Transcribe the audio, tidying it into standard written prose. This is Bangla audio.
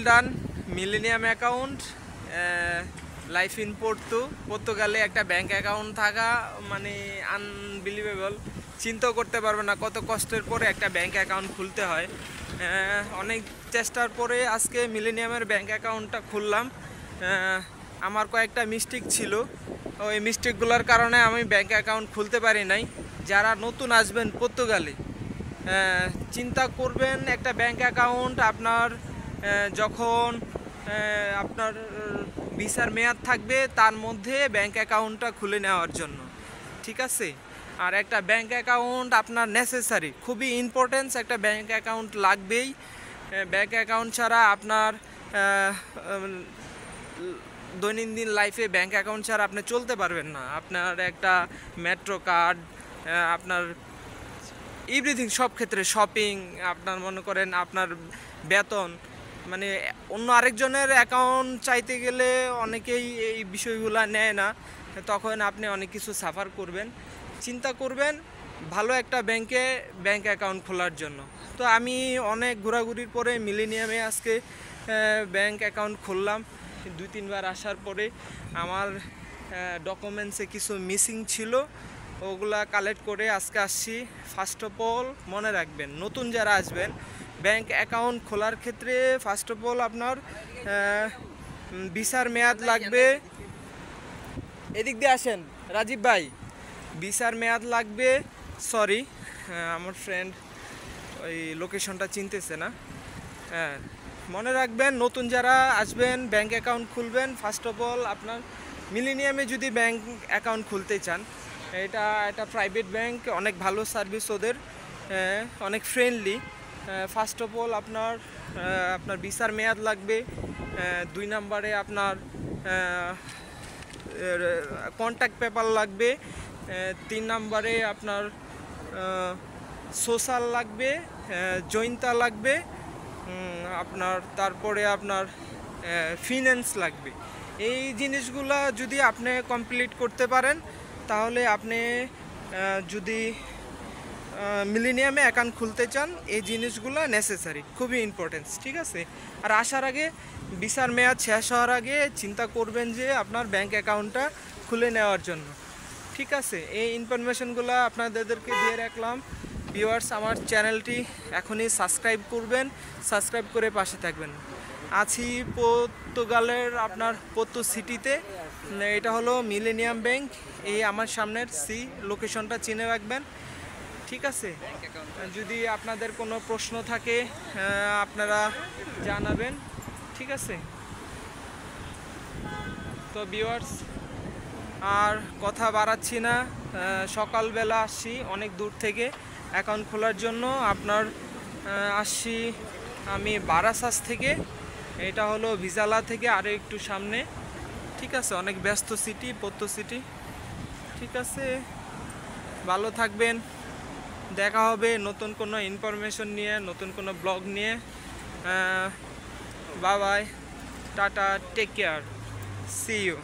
Done Millennium account life in পর্তুগালে একটা ব্যাংক অ্যাকাউন্ট থাকা মানে আনবিলিভেবল। চিন্তাও করতে পারবে না কত কষ্টের পরে একটা ব্যাংক অ্যাকাউন্ট খুলতে হয়। অনেক চেষ্টার পরে আজকে মিলেনিয়ামের ব্যাংক অ্যাকাউন্টটা খুললাম। আমার কয়েকটা মিস্টেক ছিল, ওই মিস্টেকগুলোর কারণে আমি ব্যাংক অ্যাকাউন্ট খুলতে পারি নাই। যারা নতুন আসবেন পর্তুগালে চিন্তা করবেন একটা ব্যাংক অ্যাকাউন্ট আপনার যখন আপনার ভিসার মেয়াদ থাকবে তার মধ্যে ব্যাংক অ্যাকাউন্টটা খুলে নেওয়ার জন্য, ঠিক আছে। আর একটা ব্যাংক অ্যাকাউন্ট আপনার নেসেসারি, খুবই ইম্পর্টেন্স, একটা ব্যাংক অ্যাকাউন্ট লাগবেই। ব্যাংক অ্যাকাউন্ট ছাড়া আপনার দৈনন্দিন লাইফে ব্যাংক অ্যাকাউন্ট ছাড়া আপনি চলতে পারবেন না। আপনার একটা মেট্রো কার্ড, আপনার এভরিথিং, সব ক্ষেত্রে শপিং, আপনার মনে করেন আপনার বেতন, মানে অন্য আরেকজনের অ্যাকাউন্ট চাইতে গেলে অনেকেই এই বিষয়গুলো নেয় না, তখন আপনি অনেক কিছু সাফার করবেন। চিন্তা করবেন ভালো একটা ব্যাংক অ্যাকাউন্ট খোলার জন্য। তো আমি অনেক ঘোরাঘুরির পরে মিলেনিয়ামে আজকে ব্যাংক অ্যাকাউন্ট খুললাম। 2-3 বার আসার পরে আমার ডকুমেন্টসে কিছু মিসিং ছিল, ওগুলা কালেক্ট করে আজকে আসছি। ফার্স্ট অফ অল মনে রাখবেন নতুন যারা আসবেন ব্যাংক অ্যাকাউন্ট খোলার ক্ষেত্রে ফার্স্ট অফ অল আপনার ভিসার মেয়াদ লাগবে। এদিক দিয়ে আসেন রাজীব ভাই, ভিসার মেয়াদ লাগবে। সরি, আমার ফ্রেন্ড ওই লোকেশনটা চিনতেছে না। হ্যাঁ, মনে রাখবেন নতুন যারা আসবেন ব্যাংক অ্যাকাউন্ট খুলবেন, ফার্স্ট অফ অল আপনার মিলেনিয়ামে যদি ব্যাংক অ্যাকাউন্ট খুলতে চান, এটা একটা প্রাইভেট ব্যাংক, অনেক ভালো সার্ভিস ওদের, অনেক ফ্রেন্ডলি। ফার্স্ট অফ অল আপনার ভিসার মেয়াদ লাগবে। 2 নম্বরে আপনার কন্ট্যাক্ট পেপার লাগবে। 3 নম্বরে আপনার সোশ্যাল লাগবে, জৈন্তা লাগবে আপনার, তারপরে আপনার ফিন্যান্স লাগবে। এই জিনিসগুলা যদি আপনি কমপ্লিট করতে পারেন তাহলে আপনি যদি মিলেনিয়ামে অ্যাকাউন্ট খুলতে চান এই জিনিসগুলো নেসেসারি, খুবই ইম্পর্টেন্স, ঠিক আছে। আর আসার আগে ভিসার মেয়াদ শেষ হওয়ার আগে চিন্তা করবেন যে আপনার ব্যাংক অ্যাকাউন্টটা খুলে নেওয়ার জন্য, ঠিক আছে। এই ইনফরমেশনগুলো আপনাদেরকে দিয়ে রাখলাম। ভিউয়ার্স, আমার চ্যানেলটি এখনই সাবস্ক্রাইব করবেন, সাবস্ক্রাইব করে পাশে থাকবেন। আছি পর্তুগালের আপনার পর্তু সিটিতে, এটা হলো মিলেনিয়াম ব্যাংক। এই আমার সামনের লোকেশনটা চিনে রাখবেন, ঠিক আছে। যদি আপনাদের কোনো প্রশ্ন থাকে আপনারা জানাবেন, ঠিক আছে। তো ভিউয়ার্স, আর কথা বাড়াচ্ছি না, সকালবেলা আসছি অনেক দূর থেকে অ্যাকাউন্ট খোলার জন্য। আপনার আসছি আমি বারাসাস থেকে, এটা হলো ভিজালা থেকে আরও একটু সামনে, ঠিক আছে। অনেক ব্যস্ত সিটি, পর্তু সিটি, ঠিক আছে। ভালো থাকবেন, দেখা হবে নতুন কোনো ইনফরমেশন নিয়ে, নতুন কোনো ব্লগ নিয়ে। Bye bye, tata, take care, see you.